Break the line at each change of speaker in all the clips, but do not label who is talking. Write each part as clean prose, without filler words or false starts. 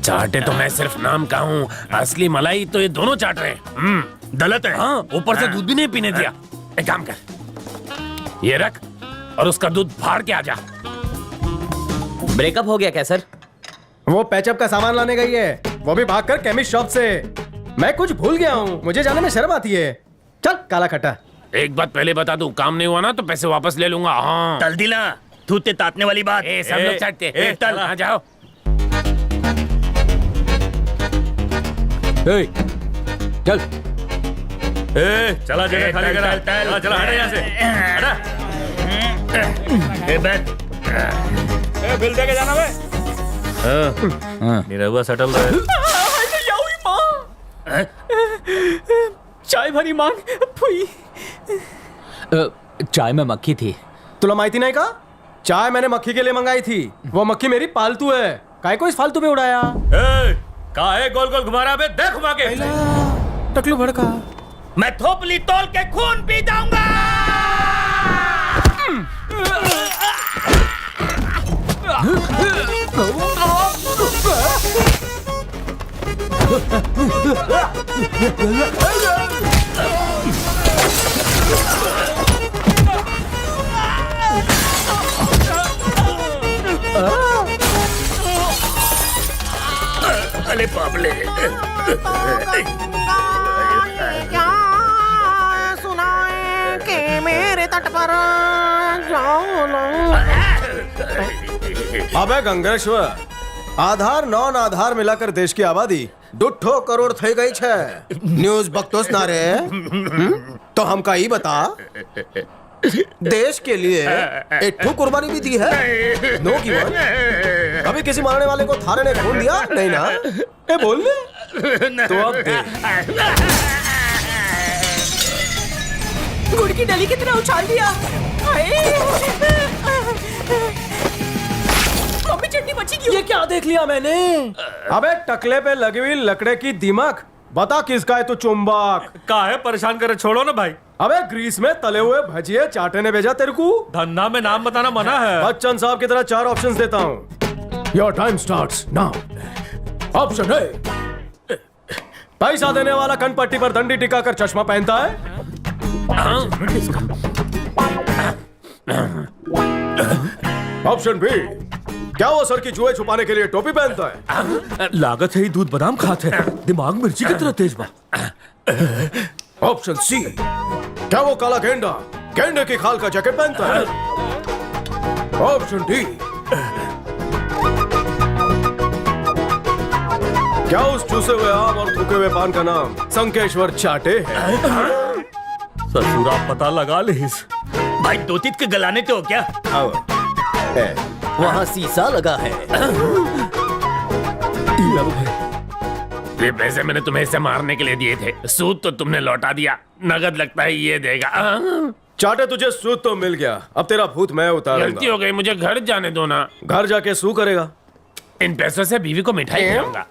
चाटे तो मैं सिर्फ नाम का हूँ, असली मलाई तो ये दोनों चाट रहे हैं।
गलत है।
हाँ, ऊपर से दूध भी नहीं पीने दिया। एक काम कर, ये रख और उसका दूध फाड़ के आ जा।
ब्रेकअप हो गया क्या सर?
वो पैचअप का सामान लाने गई है, वो भी भागकर केमिस्ट शॉप से। मैं कुछ भूल गया हूँ, मुझे जाने में शर्म आती है। चल काला खट्टा।
एक बात पहले बता दूं, काम नहीं हुआ ना तो पैसे वापस ले लूंगा। हाँ
तल दिला, थूते तातने वाली बात।
सब लोग चाटते हैं।
तल
आ जाओ।
चल
चला जगह खाली करा। चला हट यहाँ से, हटा। बैठ। बिल दे के जाना बे। मेरा हुआ सेटल रहा।
चाय भरी मांग। चाय में मक्खी थी।
तुला माहिती नहीं का? चाय मैंने मक्खी के लिए मंगाई थी, वो मक्खी मेरी पालतू है। काय को इस फालतू पे उड़ाया?
काहे गोल गोल घुमा रहा बे? देख घुमा के।
टकलू भड़का।
मैं थोपली तोल के खून पी जाऊंगा। अरे बाबले।
क्या सुनाए कि मेरे तट पर जाओ ना।
अबे गंगेश्वर, आधार नॉन आधार मिलाकर देश की आबादी 2 करोड़ થઈ ગઈ છે। न्यूज बकतोस ना रे। तो हमका ही बता, देश के लिए एक कुर्बानी भी दी है? No given. अभी किसी मारने वाले को थाने ने खून दिया नहीं ना? ए बोल ले। तो अब दे।
गुड़ की डली की तरह उछाल दिया। मम्मी चटनी बची क्यों?
ये क्या देख लिया मैंने? अबे टकले पे लगी हुई लकड़े की दीमक, बता किसका है तू चुंबक?
काहे परेशान करे, छोड़ो ना भाई।
अबे ग्रीस में तले हुए भजिए चाटे ने भेजा तेरे को।
धंधा में नाम बताना मना है।
बच्चन साहब की तरह 4 ऑप्शंस देता हूँ। Your time starts now. Option A, पैसा देने वाला कनपट्टी पर दंडी टिकाकर चश्मा पहनता है। ऑप्शन बी, क्या वो सर की जुए छुपाने के लिए टोपी पहनता है?
लागत है ही दूध बादाम खाते हैं, दिमाग मिर्ची की तरह तेज बा।
ऑप्शन सी, क्या वो काला गेंडा गेंडे की खाल का जैकेट पहनता है? ऑप्शन डी, क्या उस चूसे हुए आम और थूके हुए पान का नाम संकेश्वर चाटे है?
ससुरा पता लगा लीस। भाई दो तीत के गलाने तो क्या?
वहाँ शीशा लगा है।
ये पैसे मैंने तुम्हें इसे मारने के लिए दिए थे, सूद तो तुमने लौटा दिया, नगद लगता है ये देगा।
चाटे तुझे सूद तो मिल गया, अब तेरा भूत मैं उतारूंगा।
गलती हो गई, मुझे घर जाने दो ना।
घर जाके सू करेगा?
इन पैसों से बीवी को मिठाई खिलाऊंगा।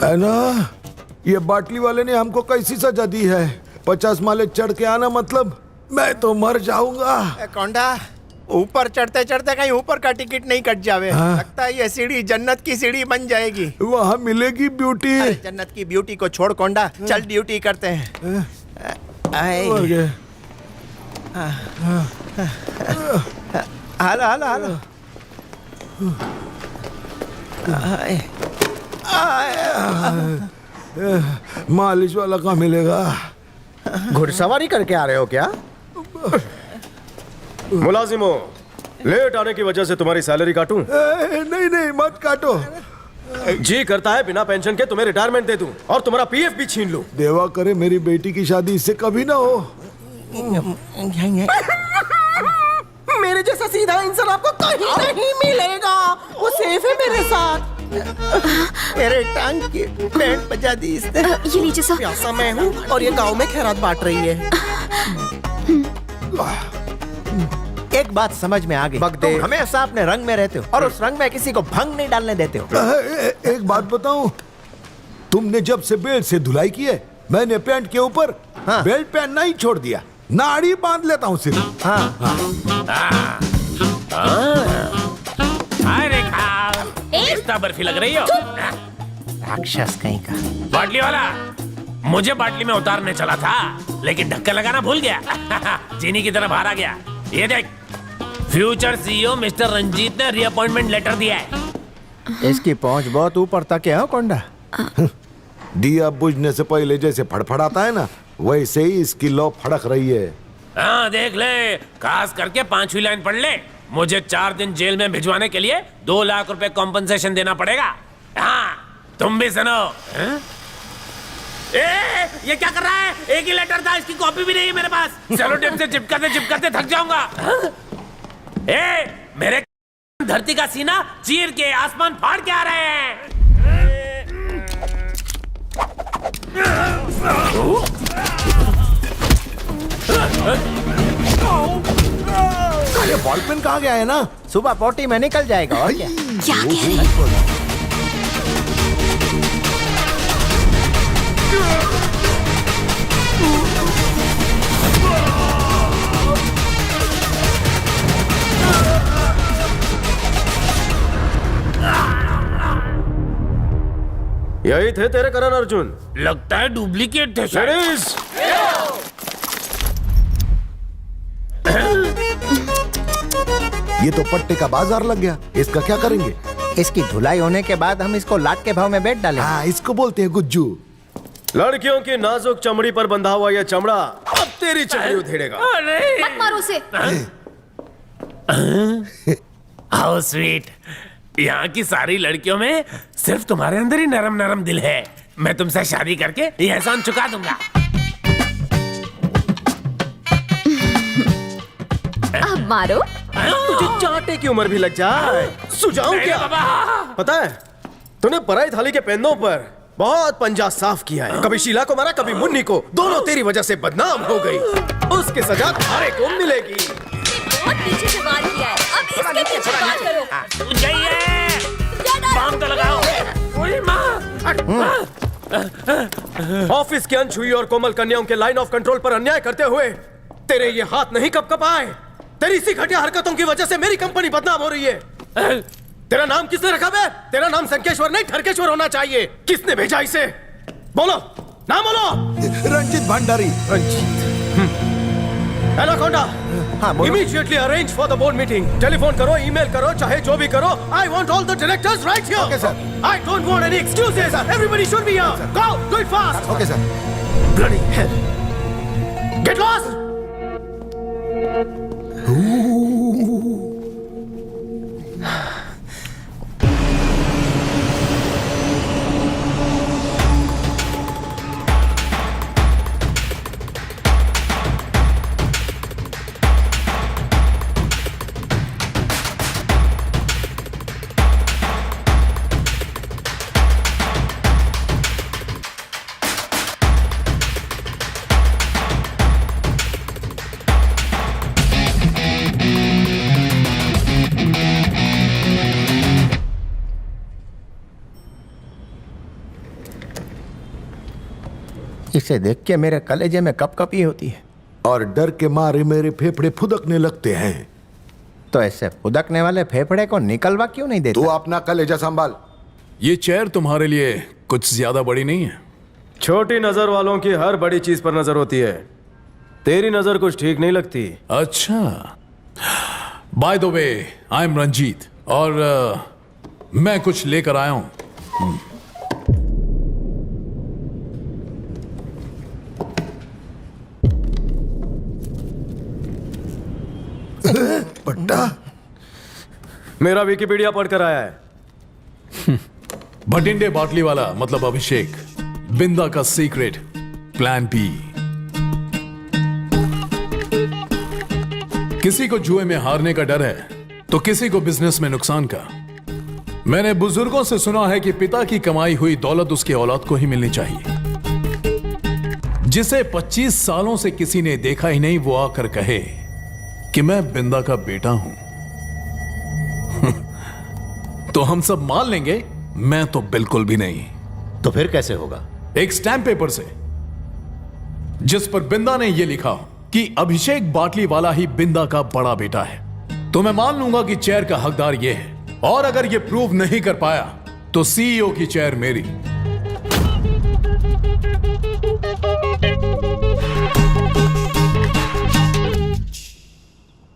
है ना, ये बाटली वाले ने हमको कैसी सजा दी है? 50 माले चढ़ के आना मतलब मैं तो मर जाऊंगा।
कौंडा, ऊपर चढ़ते चढ़ते कहीं ऊपर का टिकट नहीं कट जावे। लगता है ये सीढ़ी जन्नत की सीढ़ी बन जाएगी।
वहाँ मिलेगी ब्यूटी।
जन्नत की ब्यूटी को छोड़ कौंडा, चल ड्यूटी करते हैं। हालो हालो हालो।
मालिश वाला कहाँ मिलेगा?
घुड़सवारी करके आ रहे हो क्या?
मुलाजिमों, लेट आने की वजह से तुम्हारी सैलरी काटूं?
नहीं नहीं मत काटो।
जी करता है बिना पेंशन के तुम्हें रिटायरमेंट दे दूं और तुम्हारा पीएफ भी छीन लूं।
देवा करे मेरी बेटी की शादी इससे कभी ना हो।
मेरे जैसा सीधा इंसान आपको कहीं नहीं मिलेगा। वो सेफ है मेरे साथ।
मेरे टांग की बैंड बजा दी इसने।
ये लीजिए सर। प्यासा मैं हूँ और ये गांव में खैरात बांट रही है।
एक बात समझ में आ गई, तुम हमेशा अपने रंग में रहते हो और उस रंग में किसी को भंग नहीं डालने देते हो।
एक बात बताऊं, तुमने जब से बेल्ट से धुलाई की है, मैंने पैंट के ऊपर बेल्ट पहनना ही छोड़ दिया। नाड़ी बांध लेता हूँ सिर्फ।
हाय रेखा, कितना बर्फी लग रही हो।
राक्षस कहीं का।
बाटली वाला, मुझे बाटली में उतारने चला था, लेकिन ढक्कन लगाना भूल गया। चीनी की तरफ बाहर आ गया। ये देख, फ्यूचर सीईओ मिस्टर रंजीत ने रीअपॉइंटमेंट लेटर दिया है।
इसकी पहुंच बहुत ऊपर तक है कोंडा।
दिया बुझने से पहले जैसे फड़फड़ाता है ना, वैसे ही इसकी लौ फड़क रही है।
हाँ देख ले, खास करके 5वीं लाइन पढ़ ले। मुझे 4 दिन जेल में भिजवाने के लिए 2 लाख रुपए कॉम्पनसेशन देना पड़ेगा। हाँ, तुम भी सुनो। ये क्या कर रहा है? एक ही लेटर था, इसकी कॉपी भी नहीं है मेरे पास। चलो टेप से चिपकाते थक जाऊंगा। मेरे धरती का सीना चीर के आसमान फाड़ के आ रहे हैं।
अरे बॉल पेन कहाँ गया है ना?
सुबह पोटी में निकल जाएगा और क्या।
क्या कह रहे हैं?
यही थे तेरे करण अर्जुन।
लगता है डुप्लीकेट थे शायद।
Ladies!
ये तो पट्टे का बाजार लग गया, इसका क्या करेंगे?
इसकी धुलाई होने के बाद हम इसको लाट के भाव में बेच डालेंगे।
हाँ, इसको बोलते हैं गुज्जू।
लड़कियों की नाजुक चमड़ी पर बंधा हुआ यह चमड़ा अब तेरी चमड़ी उधेड़ेगा।
मत मारो उसे।
How sweet. यहाँ की सारी लड़कियों में सिर्फ तुम्हारे अंदर ही नरम नरम दिल है। मैं तुमसे शादी करके ये एहसान चुका दूंगा।
अब मारो।
तुझे चाटे की उम्र भी लग जाए, सुझाऊं क्या? पता है, तूने पराई थाली के पेंदों पर बहुत पंजा साफ किया है। कभी शीला को मारा, कभी मुन्नी को। दोनों तेरी वजह से बदनाम हो गई। उसकी सजा तुम्हारे को मिलेगी।
बहुत पीछे से वार किया है, अब इसके पीछे वार करो।
जाइए, बाम तो लगाओ। ओए माँ।
ऑफिस की अनछुई और कोमल कन्याओं के लाइन ऑफ कंट्रोल पर अन्याय करते हुए तेरे ये हाथ नहीं कब आए। तेरी इसी घटिया हरकतों की वजह से मेरी कंपनी बदनाम हो रही है। तेरा नाम किसने रखा बे? तेरा नाम संकेश्वर नहीं ठरकेश्वर होना चाहिए। किसने भेजा इसे? बोलो, नाम बोलो।
रंजीत भंडारी।
रंजीत। एनाकोंडा,
हाँ, बोलो।
Immediately arrange for the board meeting. Telephone करो, ईमेल करो, चाहे जो भी करो। I want all the directors right here.
Okay, sir.
I don't want any excuses. Everybody should be here. Go, do it fast.
Okay sir.
Bloody hell. Get lost.
इसे देख के मेरे कलेजे में कपकपी होती है।
और डर के मारे मेरे फेफड़े फुदकने लगते हैं।
तो ऐसे फुदकने वाले फेफड़े को निकलवा क्यों नहीं देता?
तू अपना कलेजा संभाल।
ये चेयर तुम्हारे लिए कुछ ज्यादा बड़ी नहीं है।
छोटी नजर वालों की हर बड़ी चीज पर नजर होती है। तेरी नजर कुछ ठीक नहीं लगती।
अच्छा, by the way, I am Ranjit और मैं कुछ लेकर आया हूं।
पट्टा।
मेरा विकिपीडिया पढ़कर आया है।
भटिंडे बाटली वाला मतलब अभिषेक, बिंदा का सीक्रेट प्लान बी। किसी को जुए में हारने का डर है तो किसी को बिजनेस में नुकसान का। मैंने बुजुर्गों से सुना है कि पिता की कमाई हुई दौलत उसके औलाद को ही मिलनी चाहिए। जिसे 25 सालों से किसी ने देखा ही नहीं, वो आकर कहे कि मैं बिंदा का बेटा हूं तो हम सब मान लेंगे। मैं तो बिल्कुल भी नहीं।
तो फिर कैसे होगा?
एक स्टैम्प पेपर से जिस पर बिंदा ने यह लिखा कि अभिषेक बाटली वाला ही बिंदा का बड़ा बेटा है। तो मैं मान लूंगा कि चेयर का हकदार ये है, और अगर ये प्रूव नहीं कर पाया तो सीईओ की चेयर मेरी।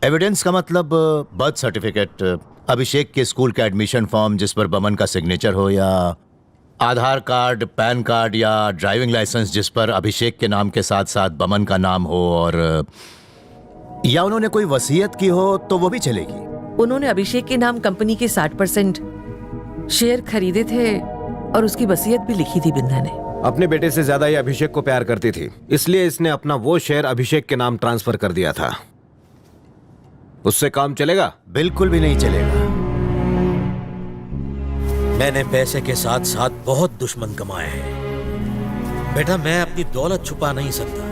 एविडेंस का मतलब बर्थ सर्टिफिकेट, अभिषेक के स्कूल का एडमिशन फॉर्म जिस पर बमन का सिग्नेचर हो, या आधार कार्ड, पैन कार्ड या ड्राइविंग लाइसेंस जिस पर अभिषेक के नाम के साथ साथ बमन का नाम हो, और या उन्होंने कोई वसीयत की हो तो वो भी चलेगी।
उन्होंने अभिषेक के नाम कंपनी के 60% शेयर खरीदे थे और उसकी वसीयत भी लिखी थी बिंदा ने।
अपने बेटे से ज्यादा ये अभिषेक को प्यार करती थी, इसलिए इसने अपना वो शेयर अभिषेक के नाम ट्रांसफर कर दिया था। उससे काम चलेगा?
बिल्कुल भी नहीं चलेगा।
मैंने पैसे के साथ साथ बहुत दुश्मन कमाए हैं बेटा, मैं अपनी दौलत छुपा नहीं सकता।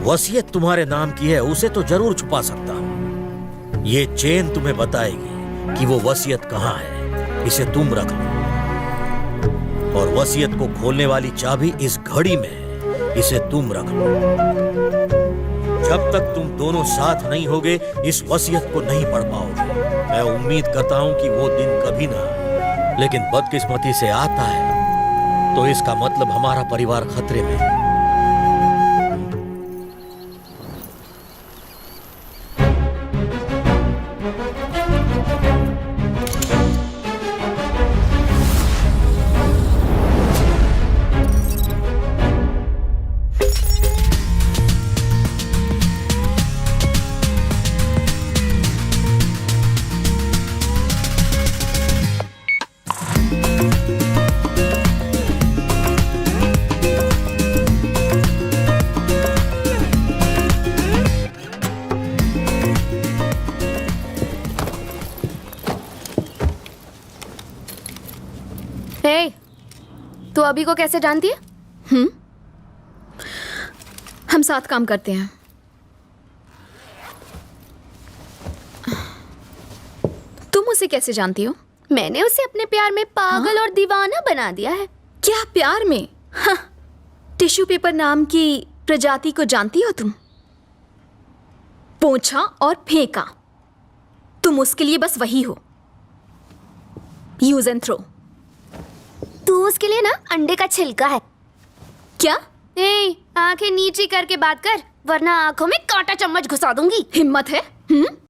वसीयत तुम्हारे नाम की है, उसे तो जरूर छुपा सकता हूं। ये चेन तुम्हें बताएगी कि वो वसीयत कहां है, इसे तुम रख लो। और वसीयत को खोलने वाली चाबी इस घड़ी में है, इसे तुम रख लो। जब तक तुम दोनों साथ नहीं होगे इस वसीयत को नहीं पढ़ पाओगे। मैं उम्मीद करता हूं कि वो दिन कभी ना, लेकिन बदकिस्मती से आता है तो इसका मतलब हमारा परिवार खतरे में है।
तो अभी को कैसे जानती है? हम साथ काम करते हैं। तुम उसे कैसे जानती हो? मैंने उसे अपने प्यार में पागल और दीवाना बना दिया है। क्या प्यार में? हाँ। टिश्यू पेपर नाम की प्रजाति को जानती हो तुम? पोंछा और फेंका, तुम उसके लिए बस वही हो, यूज एंड थ्रो। तू उसके लिए ना अंडे का छिलका है। क्या? आंखें नीची करके बात कर, वरना आंखों में कांटा चम्मच घुसा दूंगी। हिम्मत है?